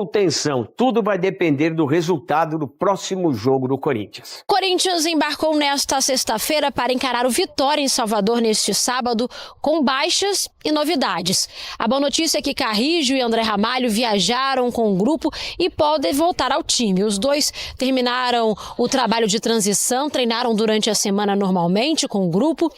Atenção, tudo vai depender do resultado do próximo jogo do Corinthians. Corinthians embarcou nesta sexta-feira para encarar o Vitória em Salvador neste sábado, com baixas e novidades. A boa notícia é que Carrijo e André Ramalho viajaram com o grupo e podem voltar ao time. Os dois terminaram o trabalho de transição, treinaram durante a semana normalmente com o grupo.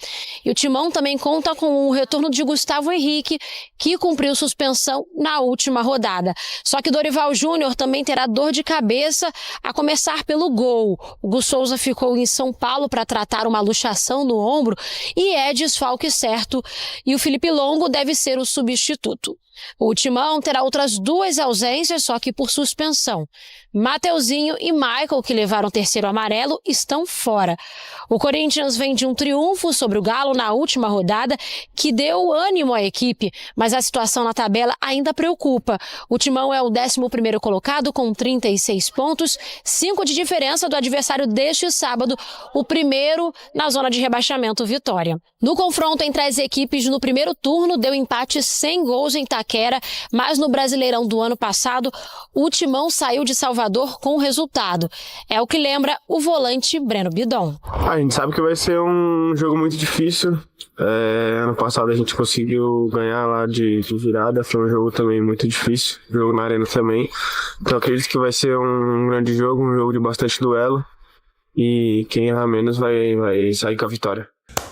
E o Timão também conta com o retorno de Gustavo Henrique, que cumpriu suspensão na última rodada. Só que Dorival Júnior também terá dor de cabeça, a começar pelo gol. O Gus Souza ficou em São Paulo para tratar uma luxação no ombro e é desfalque certo. E o Felipe Longo deve ser o substituto. O Timão terá outras duas ausências, só que por suspensão. Mateuzinho e Michael, que levaram o terceiro amarelo, estão fora. O Corinthians vem de um triunfo sobre o Galo na última rodada, que deu ânimo à equipe, mas a situação na tabela ainda preocupa. O Timão é o 11º colocado com 36 pontos, 5 de diferença do adversário deste sábado, o primeiro na zona de rebaixamento, Vitória. No confronto entre as equipes no primeiro turno, deu empate sem gols em Itaquera, mas no Brasileirão do ano passado, o Timão saiu de Salvador com o resultado. É o que lembra o volante Breno Bidon. A gente sabe que vai ser um jogo muito difícil. Ano passado a gente conseguiu ganhar lá de virada, foi um jogo também muito difícil, jogo na arena também. Então acredito que vai ser um grande jogo, um jogo de bastante duelo. E quem errar menos vai sair com a vitória.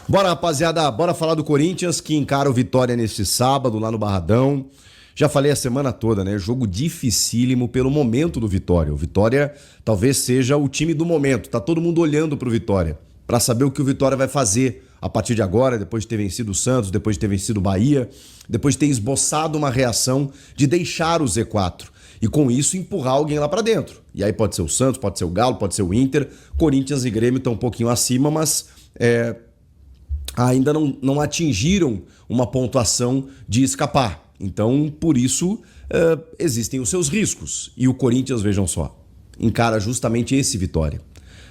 Bora, rapaziada, bora falar do Corinthians, que encara o Vitória neste sábado, lá no Barradão. Já falei a semana toda, né? Jogo dificílimo pelo momento do Vitória. O Vitória talvez seja o time do momento. Tá todo mundo olhando pro Vitória, pra saber o que o Vitória vai fazer a partir de agora, depois de ter vencido o Santos, depois de ter vencido o Bahia, depois de ter esboçado uma reação de deixar o Z4. E com isso empurrar alguém lá pra dentro. E aí pode ser o Santos, pode ser o Galo, pode ser o Inter. Corinthians e Grêmio estão um pouquinho acima, mas ainda não atingiram uma pontuação de escapar. Então, por isso, existem os seus riscos. E o Corinthians, vejam só, encara justamente esse Vitória.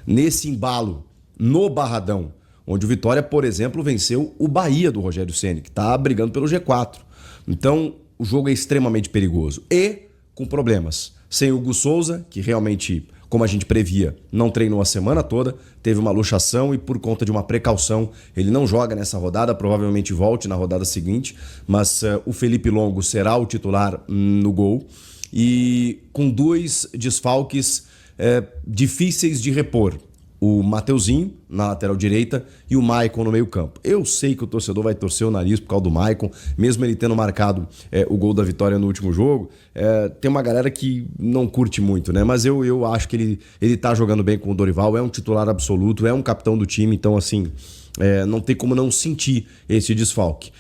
Nesse embalo, no Barradão, onde o Vitória, por exemplo, venceu o Bahia do Rogério Ceni, que está brigando pelo G4. Então, o jogo é extremamente perigoso. E com problemas. Sem o Gus Souza, que realmente, como a gente previa, não treinou a semana toda, teve uma luxação e por conta de uma precaução, ele não joga nessa rodada, provavelmente volte na rodada seguinte, mas o Felipe Longo será o titular no gol. E com dois desfalques difíceis de repor. O Mateuzinho na lateral direita e o Maicon no meio campo. Eu sei que o torcedor vai torcer o nariz por causa do Maicon, mesmo ele tendo marcado o gol da vitória no último jogo. Tem uma galera que não curte muito, né? Mas eu acho que ele tá jogando bem com o Dorival, é um titular absoluto, é um capitão do time, então assim, não tem como não sentir esse desfalque.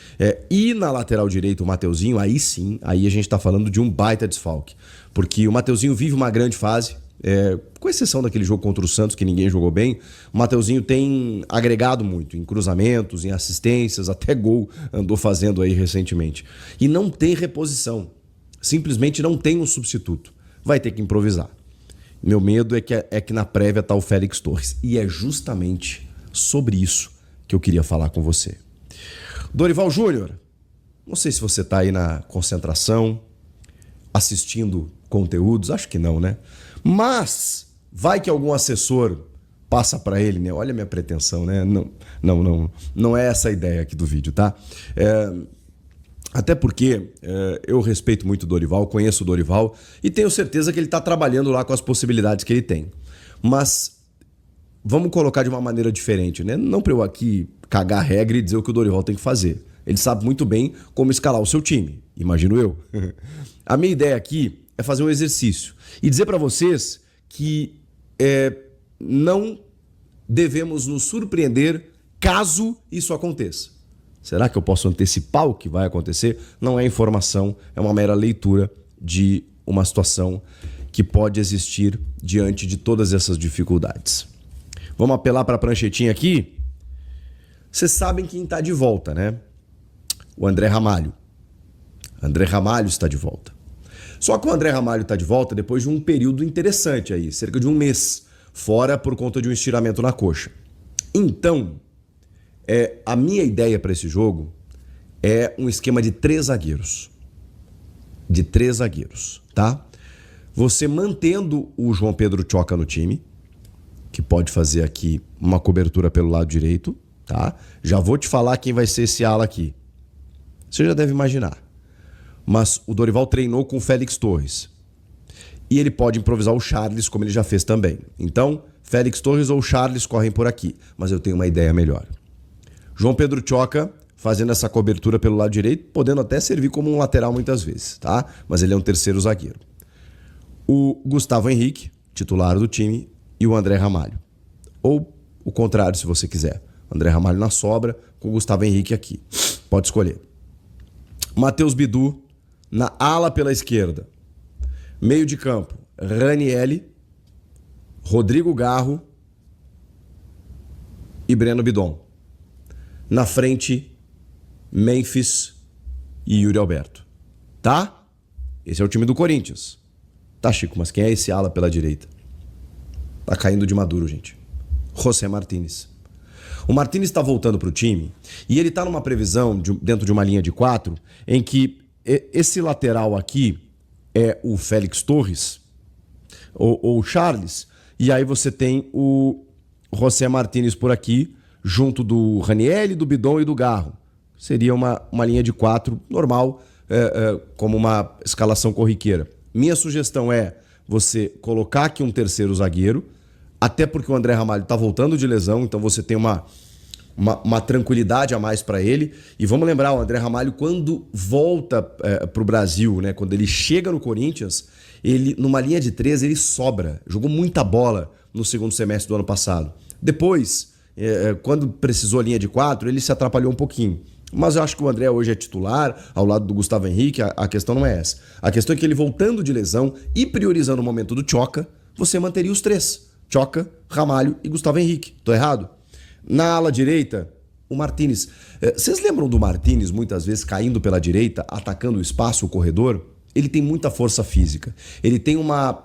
E na lateral direita o Mateuzinho, aí sim, aí a gente tá falando de um baita desfalque, porque o Mateuzinho vive uma grande fase. Com exceção daquele jogo contra o Santos, que ninguém jogou bem, o Mateuzinho tem agregado muito em cruzamentos, em assistências, até gol andou fazendo aí recentemente. E não tem reposição, simplesmente não tem um substituto. Vai ter que improvisar. Meu medo é que na prévia tá o Félix Torres. E é justamente sobre isso que eu queria falar com você. Dorival Júnior, não sei se você tá aí na concentração, assistindo conteúdos, acho que não, né? Mas vai que algum assessor passa para ele, né? Olha a minha pretensão, né? Não é essa a ideia aqui do vídeo, tá? Até porque eu respeito muito o Dorival, conheço o Dorival e tenho certeza que ele está trabalhando lá com as possibilidades que ele tem. Mas vamos colocar de uma maneira diferente, né? Não para eu aqui cagar a regra e dizer o que o Dorival tem que fazer. Ele sabe muito bem como escalar o seu time, imagino eu. A minha ideia aqui é fazer um exercício e dizer para vocês que não devemos nos surpreender caso isso aconteça. Será que eu posso antecipar o que vai acontecer? Não é informação, é uma mera leitura de uma situação que pode existir diante de todas essas dificuldades. Vamos apelar para a pranchetinha aqui? Vocês sabem quem está de volta, né? O André Ramalho. André Ramalho está de volta. Só que o André Ramalho está de volta depois de um período interessante aí, cerca de um mês, fora por conta de um estiramento na coxa. Então, a minha ideia para esse jogo é um esquema de 3 zagueiros. De 3 zagueiros, tá? você mantendo o João Pedro Tchoca no time, que pode fazer aqui uma cobertura pelo lado direito, tá? Já vou te falar quem vai ser esse ala aqui. Você já deve imaginar. Mas o Dorival treinou com o Félix Torres. E ele pode improvisar o Charles, como ele já fez também. Então, Félix Torres ou Charles correm por aqui. Mas eu tenho uma ideia melhor. João Pedro Tchoca fazendo essa cobertura pelo lado direito, podendo até servir como um lateral muitas vezes, tá? Mas ele é um terceiro zagueiro. O Gustavo Henrique, titular do time, e o André Ramalho. Ou o contrário, se você quiser. André Ramalho na sobra, com o Gustavo Henrique aqui. Pode escolher. Matheus Bidu na ala pela esquerda. Meio de campo, Ranieri, Rodrigo Garro e Breno Bidon. Na frente, Memphis e Yuri Alberto. Tá? Esse é o time do Corinthians. Tá, Chico, mas quem é esse ala pela direita? Tá caindo de maduro, gente. José Martínez. O Martínez está voltando para o time e ele está numa previsão dentro de uma linha de 4 em que esse lateral aqui é o Félix Torres ou o Charles, e aí você tem o José Martínez por aqui junto do Ranieri, do Bidon e do Garro. Seria uma linha de 4 normal, como uma escalação corriqueira. Minha sugestão é você colocar aqui um terceiro zagueiro, até porque o André Ramalho está voltando de lesão, então você tem uma tranquilidade a mais para ele. E vamos lembrar, o André Ramalho, quando volta para o Brasil, né, quando ele chega no Corinthians, ele numa linha de 3 ele sobra. Jogou muita bola no segundo semestre do ano passado. Depois, quando precisou a linha de 4, ele se atrapalhou um pouquinho. Mas eu acho que o André hoje é titular, ao lado do Gustavo Henrique, a questão não é essa. A questão é que ele voltando de lesão e priorizando o momento do Tchoca, você manteria os 3. Tchoca, Ramalho e Gustavo Henrique. Tô errado? Na ala direita, o Martínez. Vocês lembram do Martínez muitas vezes caindo pela direita, atacando o espaço, o corredor? Ele tem muita força física. Ele tem uma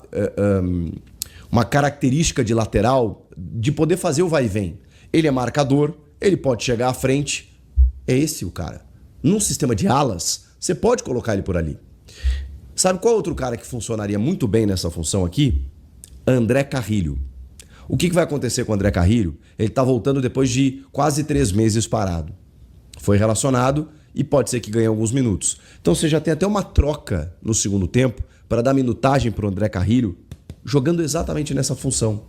característica de lateral de poder fazer o vai e vem. Ele é marcador, ele pode chegar à frente. É esse o cara. Num sistema de alas, você pode colocar ele por ali. Sabe qual outro cara que funcionaria muito bem nessa função aqui? André Carrilho. O que vai acontecer com o André Carrilho? Ele está voltando depois de quase 3 meses parado. Foi relacionado e pode ser que ganhe alguns minutos. Então você já tem até uma troca no segundo tempo para dar minutagem para o André Carrilho, jogando exatamente nessa função.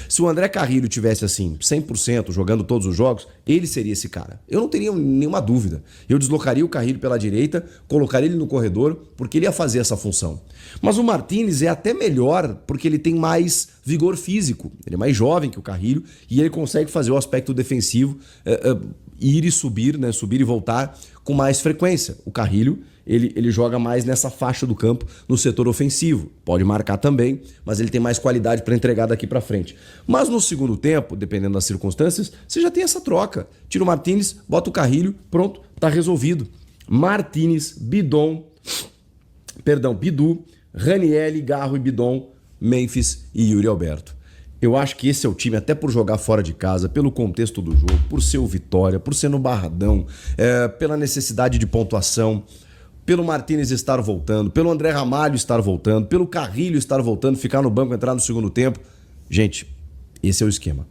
Se o André Carrilho tivesse assim, 100%, jogando todos os jogos, ele seria esse cara. Eu não teria nenhuma dúvida. Eu deslocaria o Carrilho pela direita, colocaria ele no corredor, porque ele ia fazer essa função. Mas o Martínez é até melhor, porque ele tem mais vigor físico. Ele é mais jovem que o Carrilho e ele consegue fazer o aspecto defensivo, ir e subir, né, subir e voltar com mais frequência. O Carrilho, ele joga mais nessa faixa do campo, no setor ofensivo. Pode marcar também, mas ele tem mais qualidade para entregar daqui para frente. Mas no segundo tempo, dependendo das circunstâncias, você já tem essa troca. Tira o Martínez, bota o Carrilho, pronto, tá resolvido. Martínez, Bidu, Ranieri, Garro e Bidon, Memphis e Yuri Alberto. Eu acho que esse é o time, até por jogar fora de casa, pelo contexto do jogo, por ser o Vitória, por ser no Barradão, pela necessidade de pontuação, pelo Martínez estar voltando, pelo André Ramalho estar voltando, pelo Carrilho estar voltando, ficar no banco, entrar no segundo tempo. Gente, esse é o esquema.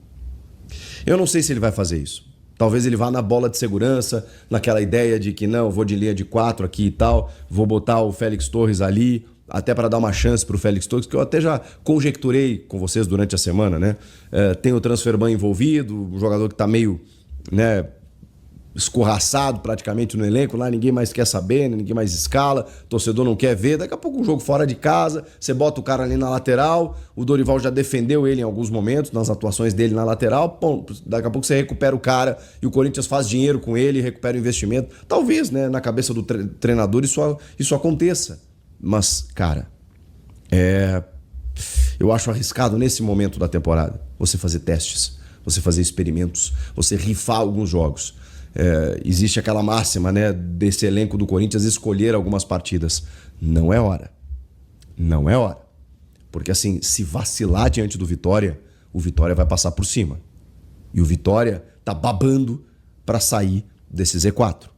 Eu não sei se ele vai fazer isso. Talvez ele vá na bola de segurança, naquela ideia de que não, vou de linha de 4 aqui e tal, vou botar o Félix Torres ali, até para dar uma chance para o Félix Torres, que eu até já conjecturei com vocês durante a semana, né? Tem o Transferban envolvido, um jogador que está meio, né, escorraçado praticamente no elenco, lá ninguém mais quer saber, ninguém mais escala, o torcedor não quer ver, daqui a pouco um jogo fora de casa, você bota o cara ali na lateral, o Dorival já defendeu ele em alguns momentos, nas atuações dele na lateral, pô, daqui a pouco você recupera o cara e o Corinthians faz dinheiro com ele, recupera o investimento. Talvez, né, na cabeça do treinador isso aconteça, mas, cara, eu acho arriscado nesse momento da temporada você fazer testes, você fazer experimentos, você rifar alguns jogos. Existe aquela máxima, né, desse elenco do Corinthians escolher algumas partidas. Não é hora. Não é hora. Porque assim, se vacilar diante do Vitória, o Vitória vai passar por cima. E o Vitória tá babando para sair desse Z4.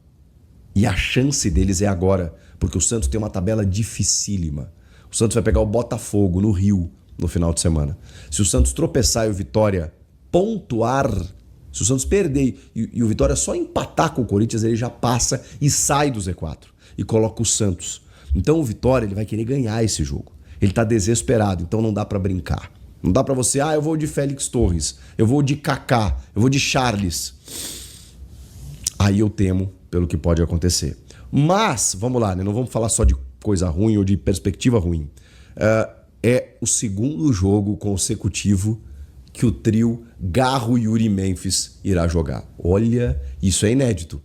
E a chance deles é agora, porque o Santos tem uma tabela dificílima. O Santos vai pegar o Botafogo no Rio no final de semana. Se o Santos tropeçar e o Vitória pontuar, se o Santos perder e o Vitória só empatar com o Corinthians, ele já passa e sai do Z4 e coloca o Santos. Então o Vitória ele vai querer ganhar esse jogo. Ele tá desesperado, então não dá pra brincar. Não dá pra você, eu vou de Félix Torres, eu vou de Kaká, eu vou de Charles. Aí eu temo pelo que pode acontecer. Mas, vamos lá, né? Não vamos falar só de coisa ruim ou de perspectiva ruim. É o segundo jogo consecutivo que o trio Garro, Yuri e Memphis irá jogar. Olha, isso é inédito.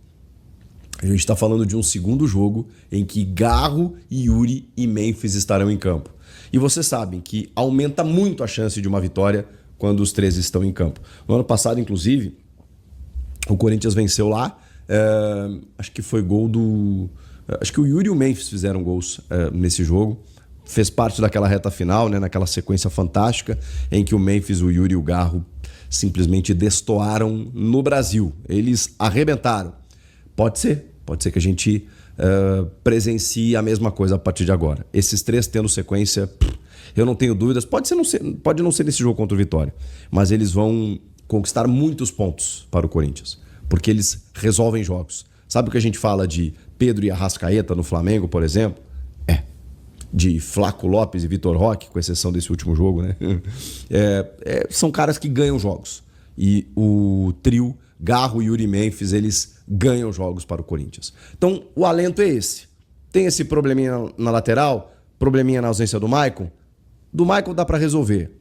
A gente está falando de um segundo jogo em que Garro, Yuri e Memphis estarão em campo. E vocês sabem que aumenta muito a chance de uma vitória quando os três estão em campo. No ano passado, inclusive, o Corinthians venceu lá. Acho que foi gol do... Acho que o Yuri e o Memphis fizeram gols nesse jogo. Fez parte daquela reta final, né, naquela sequência fantástica em que o Memphis, o Yuri e o Garro simplesmente destoaram no Brasil. Eles arrebentaram. Pode ser que a gente presencie a mesma coisa a partir de agora. Esses três tendo sequência, eu não tenho dúvidas. Pode não ser nesse jogo contra o Vitória, mas eles vão conquistar muitos pontos para o Corinthians, porque eles resolvem jogos. Sabe o que a gente fala de Pedro e Arrascaeta no Flamengo, por exemplo? De Flaco Lopes e Vitor Roque, com exceção desse último jogo, né? São caras que ganham jogos. E o trio Garro, Yuri e Memphis, eles ganham jogos para o Corinthians. Então, o alento é esse. Tem esse probleminha na lateral, probleminha na ausência do Maicon. Do Maicon dá para resolver.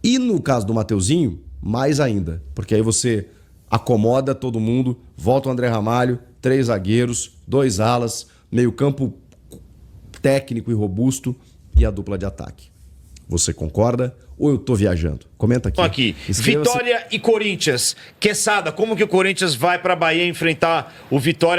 E no caso do Mateuzinho, mais ainda. Porque aí você acomoda todo mundo, volta o André Ramalho, 3 zagueiros, 2 alas, meio campo técnico e robusto e a dupla de ataque. Você concorda ou eu tô viajando? Comenta aqui. Vitória e Corinthians. Quesada, como que o Corinthians vai para Bahia enfrentar o Vitória?